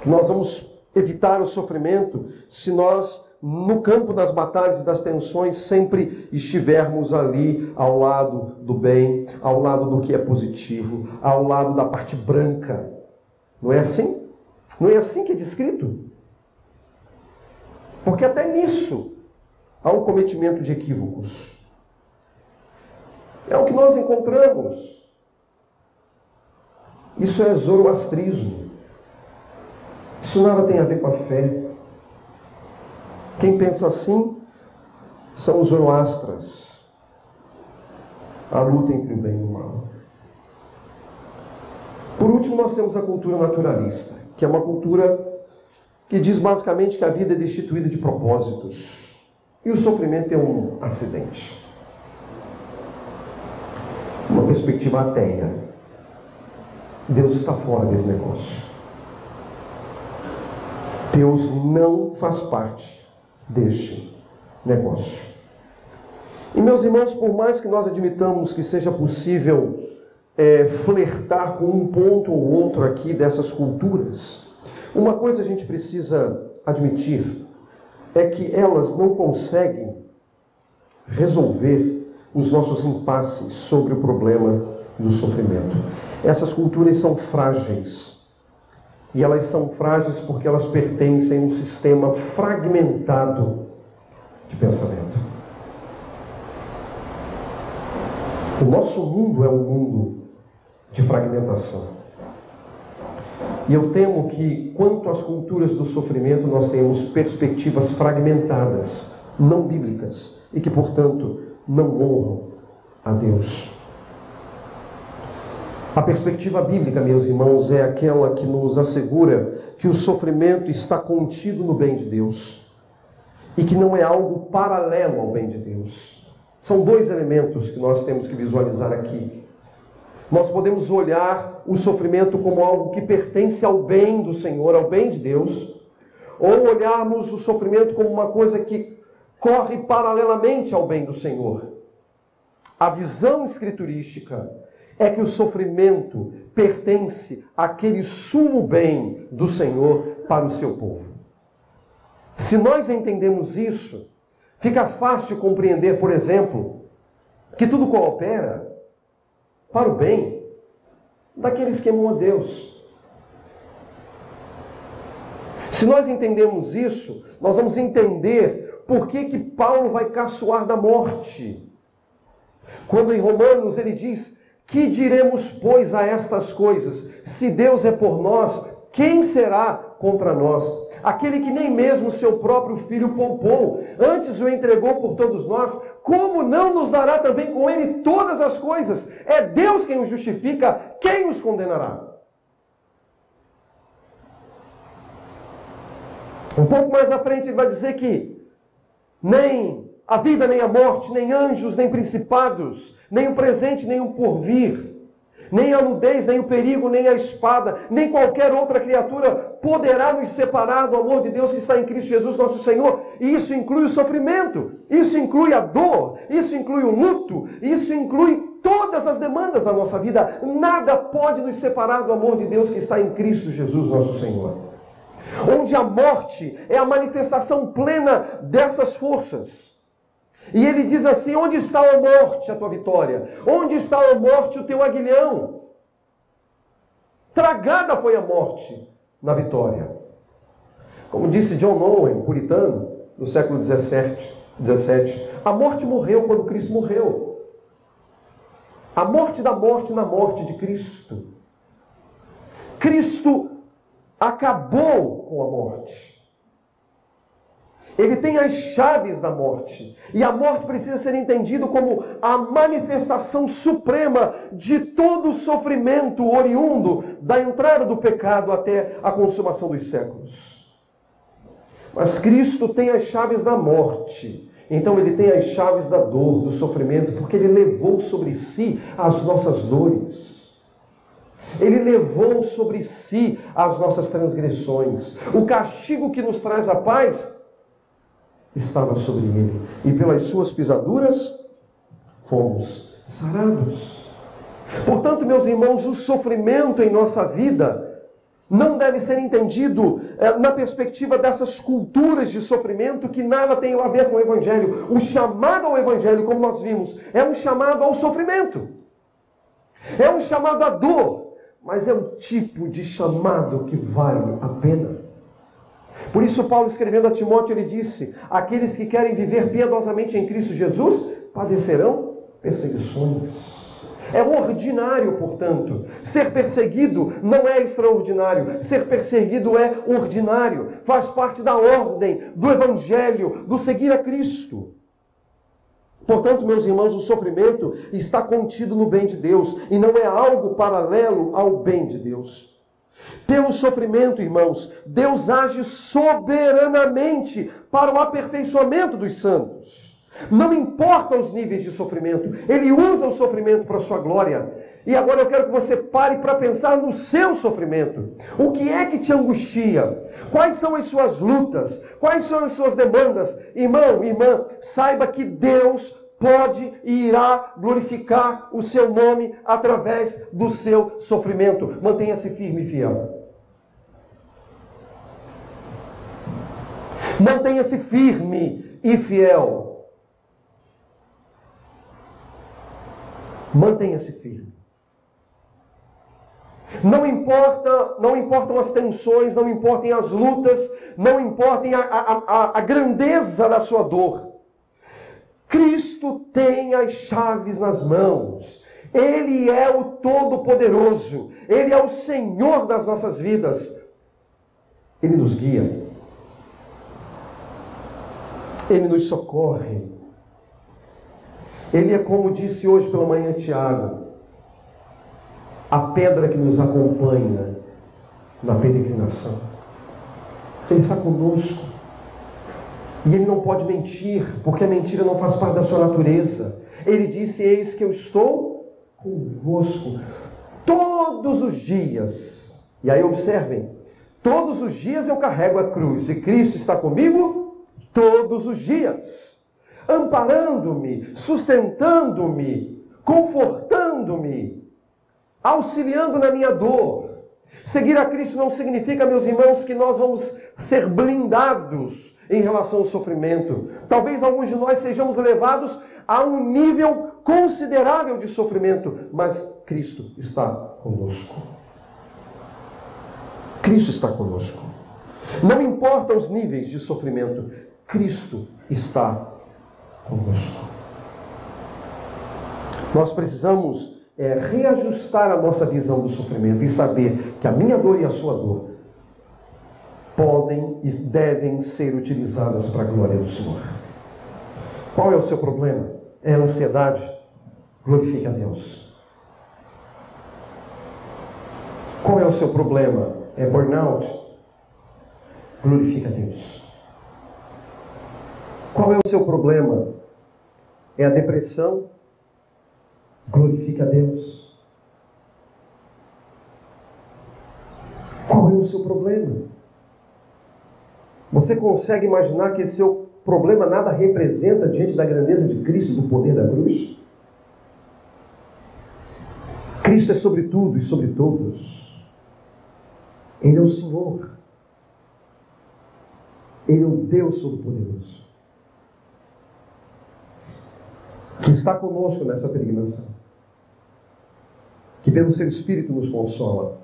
Que nós vamos evitar o sofrimento se nós, no campo das batalhas e das tensões, sempre estivermos ali ao lado do bem, ao lado do que é positivo, ao lado da parte branca. Não é assim? Não é assim que é descrito? Porque até nisso há um cometimento de equívocos. É o que nós encontramos. Isso é zoroastrismo. Isso nada tem a ver com a fé. Quem pensa assim são os zoroastras. A luta entre o bem e o mal. Por último, nós temos a cultura naturalista, que é uma cultura que diz basicamente que a vida é destituída de propósitos e o sofrimento é um acidente. Uma perspectiva ateia. Deus está fora desse negócio. Deus não faz parte deste negócio. E, meus irmãos, por mais que nós admitamos que seja possível flertar com um ponto ou outro aqui dessas culturas, uma coisa a gente precisa admitir, é que elas não conseguem resolver os nossos impasses sobre o problema do sofrimento. Essas culturas são frágeis. E elas são frágeis porque elas pertencem a um sistema fragmentado de pensamento. O nosso mundo é um mundo de fragmentação. E eu temo que, quanto às culturas do sofrimento, nós temos perspectivas fragmentadas, não bíblicas, e que, portanto, não honram a Deus. A perspectiva bíblica, meus irmãos, é aquela que nos assegura que o sofrimento está contido no bem de Deus e que não é algo paralelo ao bem de Deus. São dois elementos que nós temos que visualizar aqui. Nós podemos olhar o sofrimento como algo que pertence ao bem do Senhor, ao bem de Deus, ou olharmos o sofrimento como uma coisa que corre paralelamente ao bem do Senhor. A visão escriturística é que o sofrimento pertence àquele sumo bem do Senhor para o seu povo. Se nós entendemos isso, fica fácil compreender, por exemplo, que tudo coopera para o bem daqueles que amam a Deus. Se nós entendemos isso, nós vamos entender por que Paulo vai caçoar da morte. Quando em Romanos ele diz: que diremos, pois, a estas coisas? Se Deus é por nós, quem será contra nós? Aquele que nem mesmo seu próprio filho poupou, antes o entregou por todos nós, como não nos dará também com ele todas as coisas? É Deus quem o justifica, quem os condenará? Um pouco mais à frente ele vai dizer que nem a vida, nem a morte, nem anjos, nem principados, nem o presente, nem o porvir, nem a nudez, nem o perigo, nem a espada, nem qualquer outra criatura poderá nos separar do amor de Deus que está em Cristo Jesus nosso Senhor. E isso inclui o sofrimento, isso inclui a dor, isso inclui o luto, isso inclui todas as demandas da nossa vida. Nada pode nos separar do amor de Deus que está em Cristo Jesus nosso Senhor. Onde a morte é a manifestação plena dessas forças. E ele diz assim: onde está a morte, a tua vitória? Onde está a morte, o teu aguilhão? Tragada foi a morte na vitória. Como disse John Owen, puritano, do século XVII, a morte morreu quando Cristo morreu. A morte da morte na morte de Cristo. Cristo acabou com a morte. Ele tem as chaves da morte. E a morte precisa ser entendida como a manifestação suprema de todo o sofrimento oriundo da entrada do pecado até a consumação dos séculos. Mas Cristo tem as chaves da morte. Então ele tem as chaves da dor, do sofrimento, porque ele levou sobre si as nossas dores. Ele levou sobre si as nossas transgressões. O castigo que nos traz a paz estava sobre ele, e pelas suas pisaduras fomos sarados. Portanto, meus irmãos, o sofrimento em nossa vida não deve ser entendido na perspectiva dessas culturas de sofrimento que nada tem a ver com o Evangelho. O chamado ao Evangelho, como nós vimos, é um chamado ao sofrimento, é um chamado à dor, mas é um tipo de chamado que vale a pena. Por isso Paulo, escrevendo a Timóteo, ele disse: aqueles que querem viver piedosamente em Cristo Jesus padecerão perseguições. É ordinário, portanto. Ser perseguido não é extraordinário. Ser perseguido é ordinário. Faz parte da ordem, do Evangelho, do seguir a Cristo. Portanto, meus irmãos, o sofrimento está contido no bem de Deus e não é algo paralelo ao bem de Deus. Pelo sofrimento, irmãos, Deus age soberanamente para o aperfeiçoamento dos santos. Não importa os níveis de sofrimento, Ele usa o sofrimento para a sua glória. E agora eu quero que você pare para pensar no seu sofrimento. O que é que te angustia? Quais são as suas lutas? Quais são as suas demandas? Irmão, irmã, saiba que Deus pode e irá glorificar o seu nome através do seu sofrimento. Mantenha-se firme e fiel. Mantenha-se firme e fiel. Mantenha-se firme. Não importam as tensões, não importem as lutas, não importem a grandeza da sua dor. Cristo tem as chaves nas mãos. Ele é o Todo-Poderoso. Ele é o Senhor das nossas vidas. Ele nos guia. Ele nos socorre. Ele é, como disse hoje pela manhã Tiago, a pedra que nos acompanha na peregrinação. Ele está conosco. E Ele não pode mentir, porque a mentira não faz parte da sua natureza. Ele disse: eis que eu estou convosco todos os dias. E aí observem, todos os dias eu carrego a cruz, e Cristo está comigo todos os dias, amparando-me, sustentando-me, confortando-me, auxiliando na minha dor. Seguir a Cristo não significa, meus irmãos, que nós vamos ser blindados em relação ao sofrimento. Talvez alguns de nós sejamos levados a um nível considerável de sofrimento, mas Cristo está conosco. Cristo está conosco. Não importa os níveis de sofrimento, Cristo está conosco. Nós precisamos reajustar a nossa visão do sofrimento e saber que a minha dor e a sua dor podem e devem ser utilizadas para a glória do Senhor. Qual é o seu problema? É a ansiedade? Glorifique a Deus. Qual é o seu problema? É burnout? Glorifique a Deus. Qual é o seu problema? É a depressão? Glorifique a Deus. Qual é o seu problema? Você consegue imaginar que esse seu problema nada representa diante da grandeza de Cristo, do poder da cruz? Cristo é sobre tudo e sobre todos. Ele é o Senhor. Ele é o Deus Todo-Poderoso, que está conosco nessa peregrinação, que pelo seu Espírito nos consola,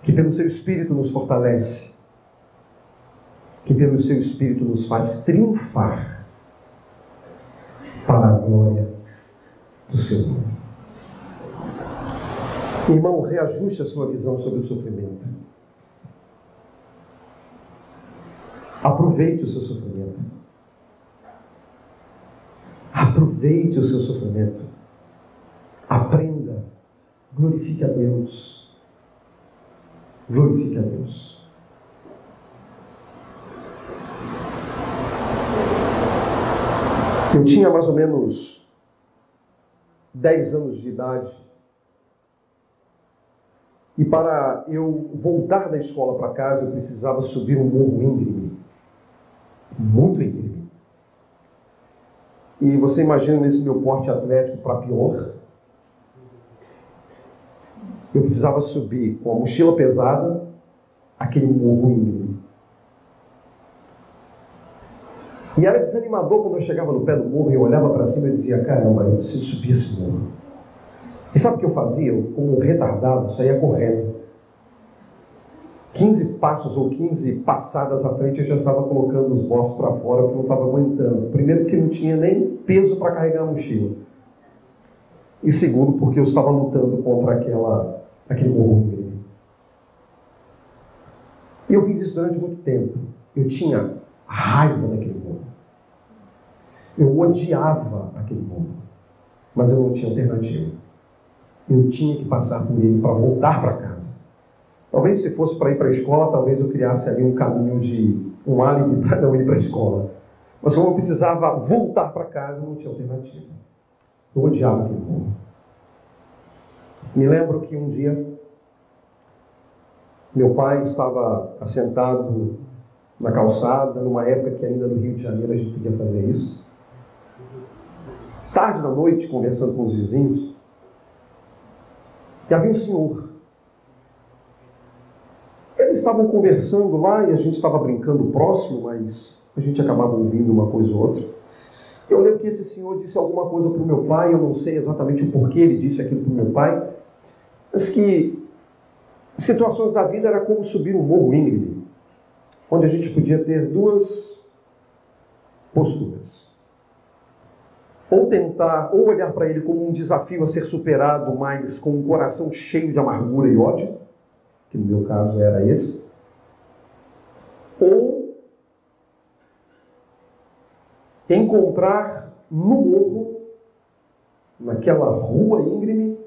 que pelo seu Espírito nos fortalece, que pelo seu Espírito nos faz triunfar para a glória do seu nome. Irmão, reajuste a sua visão sobre o sofrimento. Aproveite o seu sofrimento. Aproveite o seu sofrimento. Aprenda. Glorifique a Deus. Glorifique a Deus. Eu tinha mais ou menos 10 anos de idade. E para eu voltar da escola para casa, eu precisava subir um morro íngreme. Muito íngreme. E você imagina nesse meu porte atlético para pior. Eu precisava subir com a mochila pesada aquele morro íngreme. E era desanimador quando eu chegava no pé do morro e eu olhava para cima e dizia: caramba, eu preciso subir esse morro. E sabe o que eu fazia? Eu, como um retardado, saía correndo. 15 passos ou 15 passadas à frente, eu já estava colocando os bolsos para fora, porque eu não estava aguentando. Primeiro, porque não tinha nem peso para carregar a mochila. E segundo, porque eu estava lutando contra aquele morro íngreme. E eu fiz isso durante muito tempo. Eu tinha raiva daquele morro. Eu odiava aquele morro. Mas eu não tinha alternativa. Eu tinha que passar por ele para voltar para casa. Talvez se fosse para ir para a escola, talvez eu criasse ali um caminho de um álibi para não ir para a escola. Mas como eu precisava voltar para casa, eu não tinha alternativa. Eu odiava aquele morro. Me lembro que um dia meu pai estava assentado na calçada, numa época que ainda no Rio de Janeiro a gente podia fazer isso. Tarde da noite, conversando com os vizinhos, e havia um senhor. Ele eles estavam conversando lá e a gente estava brincando próximo, mas a gente acabava ouvindo uma coisa ou outra. Eu lembro que esse senhor disse alguma coisa para o meu pai, eu não sei exatamente o porquê ele disse aquilo para o meu pai, mas que situações da vida era como subir um morro íngreme, onde a gente podia ter duas posturas. Ou tentar, ou olhar para ele como um desafio a ser superado, mas com um coração cheio de amargura e ódio, que no meu caso era esse, ou encontrar no morro, naquela rua íngreme,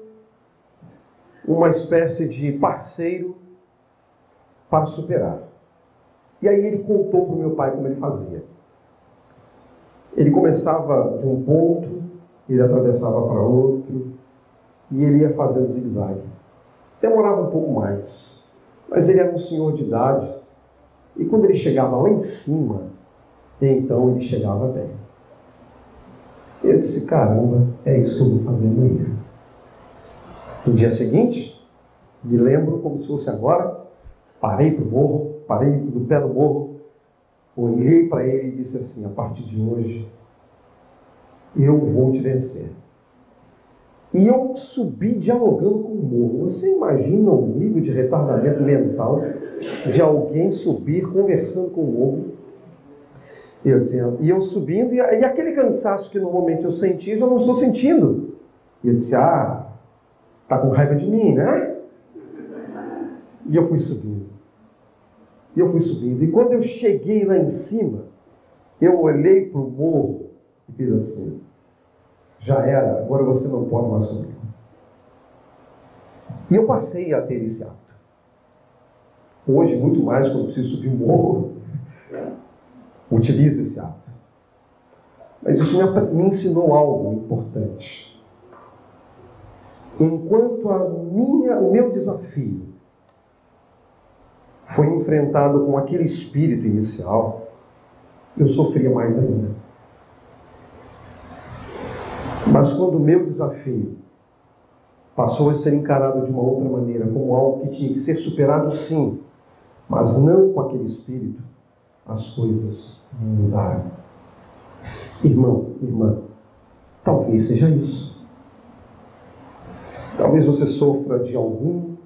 uma espécie de parceiro para superar. E aí ele contou para o meu pai como ele fazia. Ele começava de um ponto, ele atravessava para outro, e ele ia fazendo zigue-zague. Demorava um pouco mais, mas ele era um senhor de idade, e quando ele chegava lá em cima, então ele chegava bem. Eu disse, caramba, é isso que eu vou fazer amanhã. No dia seguinte, me lembro como se fosse agora, parei do pé do morro, olhei para ele e disse assim, a partir de hoje, eu vou te vencer. E eu subi dialogando com o morro. Você imagina o nível de retardamento mental de alguém subir conversando com o morro? E eu subindo, e aquele cansaço que normalmente eu senti, eu já não estou sentindo. E eu disse, tá com raiva de mim, né? E eu fui subindo. E quando eu cheguei lá em cima, eu olhei para o morro e fiz assim, já era, agora você não pode mais comigo. E eu passei a ter esse hábito. Hoje, muito mais, quando preciso subir um morro, utilizo esse hábito. Mas isso me ensinou algo importante. Enquanto o meu desafio foi enfrentado com aquele espírito inicial, eu sofria mais ainda. Mas quando o meu desafio passou a ser encarado de uma outra maneira, como algo que tinha que ser superado sim, mas não com aquele espírito, as coisas mudaram. Irmão, irmã, talvez seja isso. Talvez você sofra de algum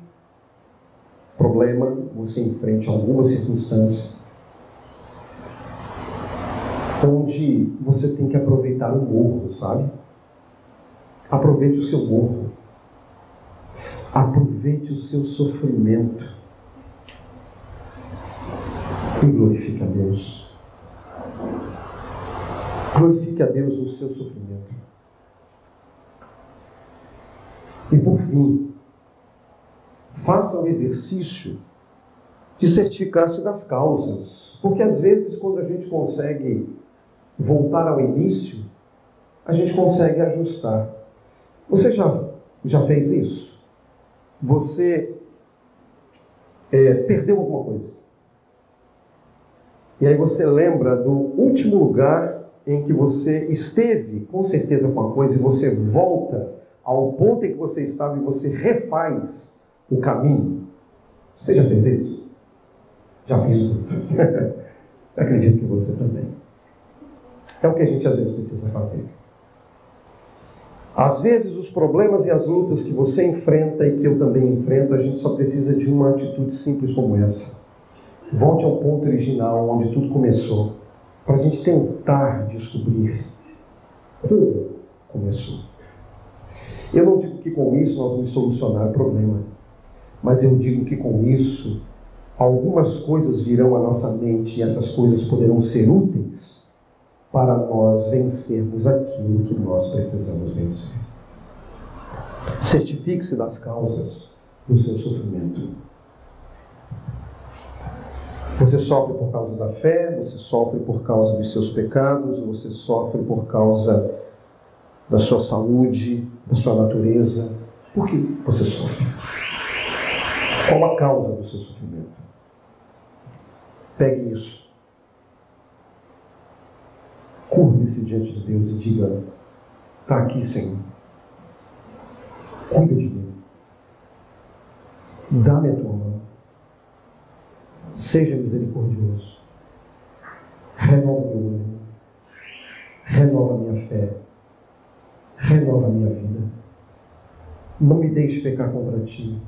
problema, você enfrente alguma circunstância onde você tem que aproveitar o morro, sabe? Aproveite o seu morro. Aproveite o seu sofrimento. E glorifique a Deus. Glorifique a Deus no seu sofrimento. E por fim, faça o exercício de certificar-se das causas. Porque às vezes, quando a gente consegue voltar ao início, a gente consegue ajustar. Você já fez isso? Você perdeu alguma coisa. E aí você lembra do último lugar em que você esteve, com certeza, com a coisa, e você volta ao ponto em que você estava e você refaz o caminho. Você já fez isso? Já fiz muito. Acredito que você também. É o que a gente às vezes precisa fazer. Às vezes os problemas e as lutas que você enfrenta e que eu também enfrento, a gente só precisa de uma atitude simples como essa. Volte ao ponto original, onde tudo começou, para a gente tentar descobrir como começou. Eu não digo que com isso nós vamos solucionar o problema, mas eu digo que com isso algumas coisas virão à nossa mente e essas coisas poderão ser úteis para nós vencermos aquilo que nós precisamos vencer. Certifique-se das causas do seu sofrimento. Você sofre por causa da fé, você sofre por causa dos seus pecados, você sofre por causa da sua saúde, da sua natureza. Por que você sofre? Qual a causa do seu sofrimento? Pegue isso. Curve-se diante de Deus e diga, está aqui, Senhor. Cuida de mim. Dá-me a tua mão. Seja misericordioso. Renova meu ânimo. Renova minha fé. Renova minha vida. Não me deixe pecar contra ti.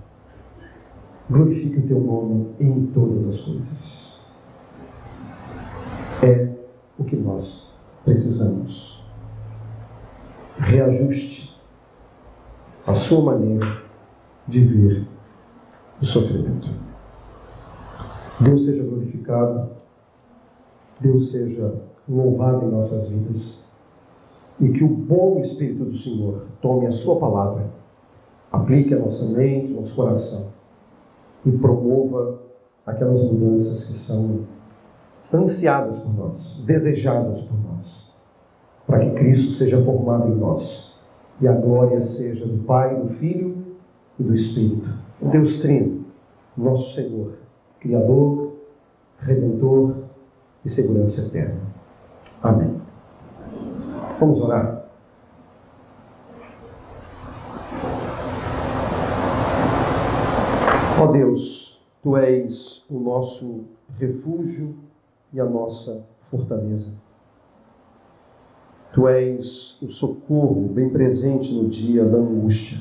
Glorifique o teu nome em todas as coisas. É o que nós precisamos. Reajuste a sua maneira de ver o sofrimento. Deus seja glorificado, Deus seja louvado em nossas vidas, e que o bom Espírito do Senhor tome a sua palavra, aplique a nossa mente, nosso coração, e promova aquelas mudanças que são ansiadas por nós, desejadas por nós, para que Cristo seja formado em nós, e a glória seja do Pai, do Filho e do Espírito. O Deus Trino, nosso Senhor, Criador, Redentor e segurança eterna. Amém. Vamos orar. Ó Deus, Tu és o nosso refúgio e a nossa fortaleza. Tu és o socorro bem presente no dia da angústia.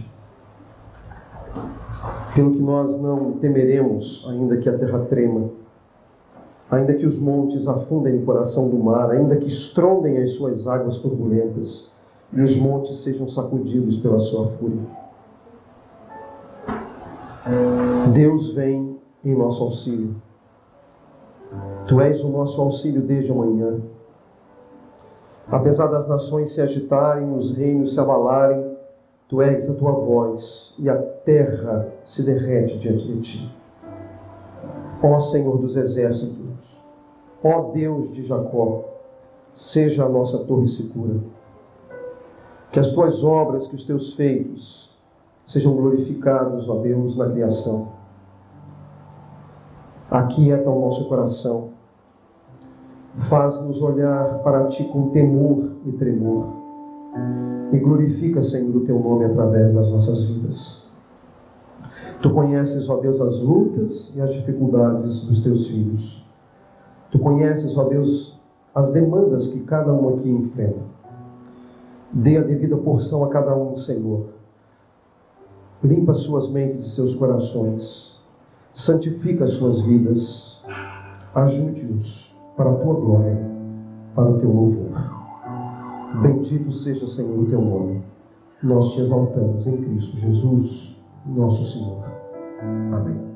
Pelo que nós não temeremos, ainda que a terra trema, ainda que os montes afundem no coração do mar, ainda que estrondem as suas águas turbulentas e os montes sejam sacudidos pela sua fúria. Deus vem em nosso auxílio. Tu és o nosso auxílio desde amanhã. Apesar das nações se agitarem, os reinos se abalarem, Tu ergues a Tua voz e a terra se derrete diante de Ti. Ó Senhor dos exércitos, ó Deus de Jacó, seja a nossa torre segura. Que as Tuas obras, que os Teus feitos sejam glorificados, ó Deus, na criação. Aquieta o nosso coração. Faz-nos olhar para Ti com temor e tremor. E glorifica, Senhor, o Teu nome através das nossas vidas. Tu conheces, ó Deus, as lutas e as dificuldades dos Teus filhos. Tu conheces, ó Deus, as demandas que cada um aqui enfrenta. Dê a devida porção a cada um, Senhor. Limpa suas mentes e seus corações. Santifica as suas vidas. Ajude-os para a Tua glória, para o Teu louvor. Bendito seja, Senhor, o Teu nome. Nós Te exaltamos em Cristo Jesus, nosso Senhor. Amém.